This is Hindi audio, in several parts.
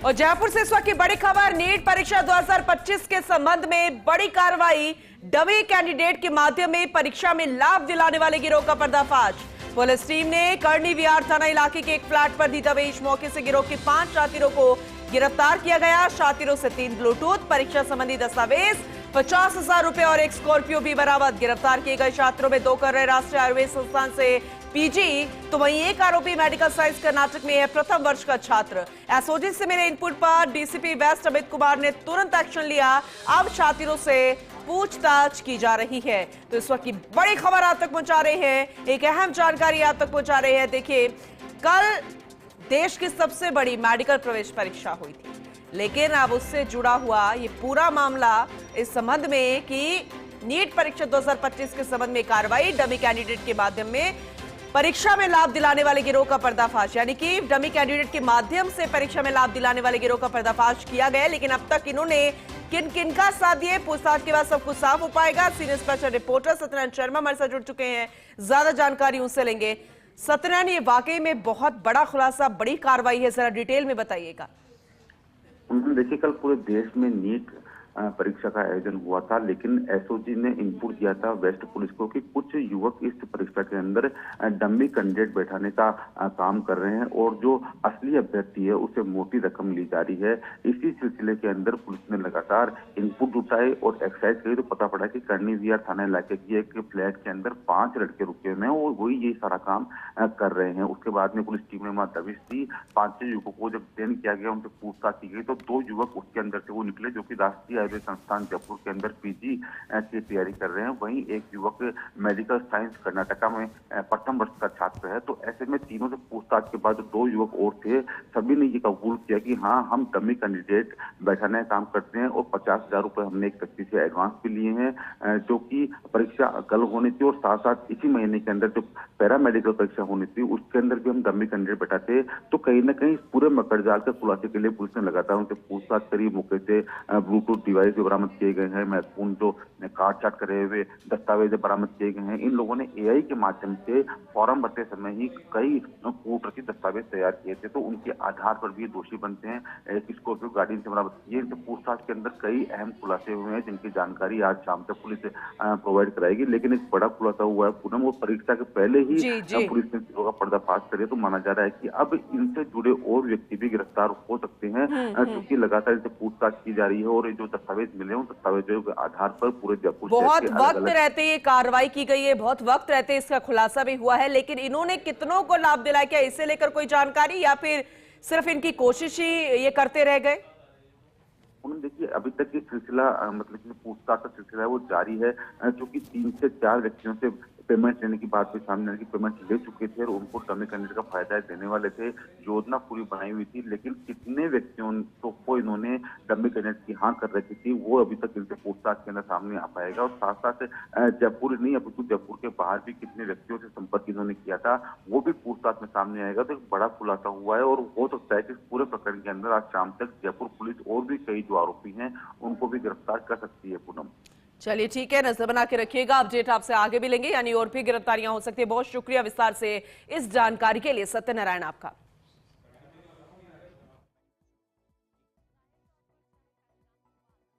और जयपुर से इस वक्त की बड़ी खबर, नीट परीक्षा 2025 के संबंध में बड़ी कार्रवाई। डमी कैंडिडेट के माध्यम में परीक्षा में लाभ दिलाने वाले गिरोह का पर्दाफाश। पुलिस टीम ने करनी विहार थाना इलाके के एक फ्लैट पर दी दबिश। मौके से गिरोह के 5 शातिरों को गिरफ्तार किया गया। शातिरों से 3 ब्लूटूथ, परीक्षा संबंधी दस्तावेज, 50,000 रुपए और एक स्कॉर्पियो भी बरामद। गिरफ्तार किए गए छात्रों में 2 कर रहे राष्ट्रीय आयुर्वेद संस्थान से पीजी, तो वहीं एक आरोपी मेडिकल साइंस कर्नाटक में है, प्रथम वर्ष का छात्र। एसओजी से मिले इनपुट पर डीसीपी वेस्ट अमित कुमार ने तुरंत एक्शन लिया। अब छात्रों से पूछताछ की जा रही है। तो इस वक्त की बड़ी खबर आप तक पहुंचा रहे हैं, एक अहम जानकारी आप तक पहुंचा रहे हैं। देखिए, कल देश की सबसे बड़ी मेडिकल प्रवेश परीक्षा हुई थी, लेकिन अब उससे जुड़ा हुआ ये पूरा मामला इस संबंध में कि नीट परीक्षा 2025 के संबंध में कार्रवाई। डमी कैंडिडेट के माध्यम में परीक्षा में लाभ दिलाने वाले गिरोह का पर्दाफाश, यानी कि डमी कैंडिडेट के माध्यम से परीक्षा में लाभ दिलाने वाले गिरोह का पर्दाफाश किया गया। लेकिन अब तक इन्होंने किन किन का साथ दिए, पूछताछ के बाद सब कुछ साफ हो पाएगा। Senior special reporter Satyanarayan Sharma हमारे साथ जुड़ चुके हैं, ज्यादा जानकारी उनसे लेंगे। सत्यनारायण, ये वाकई में बहुत बड़ा खुलासा, बड़ी कार्रवाई है, जरा डिटेल में बताइएगा। देखिए, कल पूरे देश में नीट परीक्षा का आयोजन हुआ था, लेकिन एसओजी ने इनपुट दिया था वेस्ट पुलिस को कि कुछ युवक इस परीक्षा के अंदर डमी कैंडिडेट बैठाने का काम कर रहे हैं और जो असली अभ्यर्थी है उसे मोटी रकम ली जा रही है। इसी सिलसिले के अंदर पुलिस ने लगातार इनपुट उठाए और एक्सरसाइज करी, तो पता पड़ा कि करनी विहार थाना इलाके की एक फ्लैट के अंदर 5 लड़के रुके हुए हैं और वही ये सारा काम कर रहे हैं। उसके बाद में पुलिस टीम ने वहां दबिश दी। 5 युवकों को जब डिटेन किया गया, उनसे पूछताछ की गई, तो 2 युवक उसके अंदर से वो निकले जो कि राष्ट्रीय आयुर्वेद संस्थान जयपुर के अंदर पीजी की तैयारी कर रहे हैं। वहीं एक युवक मेडिकल साइंस कर्नाटका में प्रथम वर्ष का छात्र है। तो ऐसे में तीनों से पूछताछ के बाद जो 2 युवक और थे, सभी ने ये कबूल किया कि हाँ, हम डमी कैंडिडेट बैठाने का काम करते हैं और 50,000 रुपए हमने एक व्यक्ति से एडवांस भी लिए हैं, जो कि परीक्षा कल होनी थी और साथ साथ इसी महीने के अंदर जो पैरा मेडिकल परीक्षा होनी थी उसके अंदर भी हम डमी कैंडिडेट बैठाते। तो कहीं ना कहीं पूरे मकड़जाल के खुलासे के लिए पुलिस ने लगातार उनसे पूछताछ करी। मौके से ब्लूटूथ डिवाइस बरामद किए गए हैं, महत्वपूर्ण जो काट छाट करे हुए दस्तावेज बरामद किए गए हैं। इन लोगों ने एआई के माध्यम से फॉर्म भरते समय ही कई कूटरचित दस्तावेज तैयार किए थे, तो उनके आधार पर भी दोषी बनते हैं। एक स्कॉर्पियो गाड़ी से बरामद की है। पूछताछ के अंदर कई अहम खुलासे हुए हैं, जिनकी जानकारी आज शाम तक पुलिस प्रोवाइड कराएगी। लेकिन एक बड़ा खुलासा हुआ है पूनम, वो परीक्षा के पहले ही पुलिस ने चीजों का पर्दाफाश करे, तो माना जा रहा है कि अब इनसे जुड़े और व्यक्ति भी गिरफ्तार हो सकते हैं, क्योंकि लगातार इनसे पूछताछ की जा रही है और जो दस्तावेज मिले उन दस्तावेजों के आधार पर पूरे जयपुर बहुत वक्त रहते ये कार्रवाई की गई है, बहुत वक्त रहते इसका खुलासा भी हुआ है। लेकिन इन्होंने कितनों को लाभ दिलाया, क्या इसे लेकर कोई जानकारी या फिर सिर्फ इनकी कोशिश ही ये करते रह गए? देखिए, अभी तक ये सिलसिला मतलब कि पूछताछ का सिलसिला है वो जारी है, जो कि 3 से 4 व्यक्तियों से पेमेंट लेने की बात भी सामने आई कि पेमेंट ले चुके थे और उनको डमी कैंडिडेट का फायदा देने वाले थे। योजना पूरी बनाई हुई थी, लेकिन कितने व्यक्तियों को इन्होंने डमी कैंडिडेट की हाँ कर रखी थी वो अभी तक इनसे पूछताछ के अंदर सामने आ पाएगा। और साथ साथ जयपुर नहीं, अभी तो जयपुर के बाहर भी कितने व्यक्तियों से संपर्क इन्होंने किया था वो भी पूछताछ में सामने आएगा। तो एक बड़ा खुलासा हुआ है और हो सकता है कि पूरे प्रकरण के अंदर आज शाम तक जयपुर पुलिस और भी कई जो आरोपी हैं उनको भी गिरफ्तार कर सकती है। पूनम, चलिए ठीक है, नजर बना के रखिएगा, अपडेट आपसे आगे भी लेंगे, यानी और भी गिरफ्तारियां हो सकती है। बहुत शुक्रिया विस्तार से इस जानकारी के लिए सत्यनारायण आपका।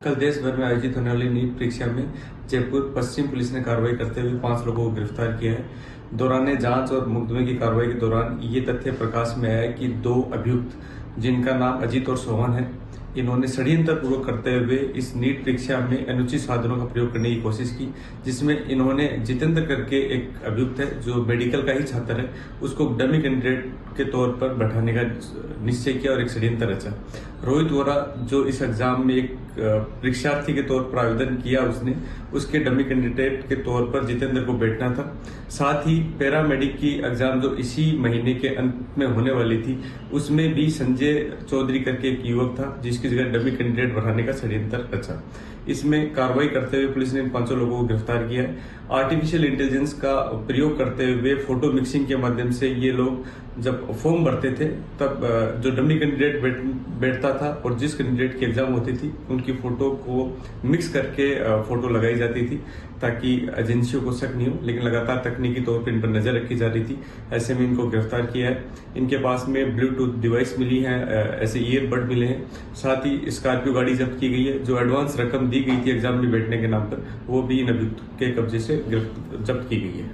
कल देश भर में आयोजित होने वाली नीट परीक्षा में जयपुर पश्चिम पुलिस ने कार्रवाई करते हुए 5 लोगों को गिरफ्तार किया है। दौरान जांच और मुकदमे की कार्रवाई के दौरान ये तथ्य प्रकाश में आया कि 2 अभियुक्त, जिनका नाम अजीत और सोहन है, इन्होंने षड्यंत्र पूर्वक करते हुए इस नीट परीक्षा में अनुचित साधनों का प्रयोग करने की कोशिश की, जिसमें इन्होंने जितेंद्र करके एक अभियुक्त है जो मेडिकल का ही छात्र है, उसको डमी कैंडिडेट के तौर पर बैठाने का निश्चय किया और एक षड्यंत्र रचा। रोहित वोरा, जो इस एग्जाम में एक परीक्षार्थी के तौर पर आवेदन किया, उसके डमी कैंडिडेट के तौर पर जितेंद्र को बैठना था। साथ ही पैरामेडिक की एग्जाम जो इसी महीने के अंत में होने वाली थी, उसमें भी संजय चौधरी करके एक युवक था जिसकी जगह डमी कैंडिडेट बढ़ाने का षड्यंत्र रचा। इसमें कार्रवाई करते हुए पुलिस ने इन 5 लोगों को गिरफ्तार किया है। आर्टिफिशियल इंटेलिजेंस का प्रयोग करते हुए फोटो मिक्सिंग के माध्यम से ये लोग जब फॉर्म भरते थे तब जो डमी कैंडिडेट बैठता था और जिस कैंडिडेट की एग्जाम होती थी उनकी फोटो को मिक्स करके फोटो लगाई जाती थी ताकि एजेंसियों को शक नहीं हो, लेकिन लगातार तकनीकी तौर पर इन पर नजर रखी जा रही थी। ऐसे में इनको गिरफ्तार किया है। इनके पास में ब्लूटूथ डिवाइस मिली है, ऐसे ईयरबड मिले हैं, साथ ही स्कॉर्पियो गाड़ी जब्त की गई है। जो एडवांस रकम दी गई थी एग्जाम में बैठने के नाम पर वो भी इन अभियुक्त के कब्जे से जब्त की गई है।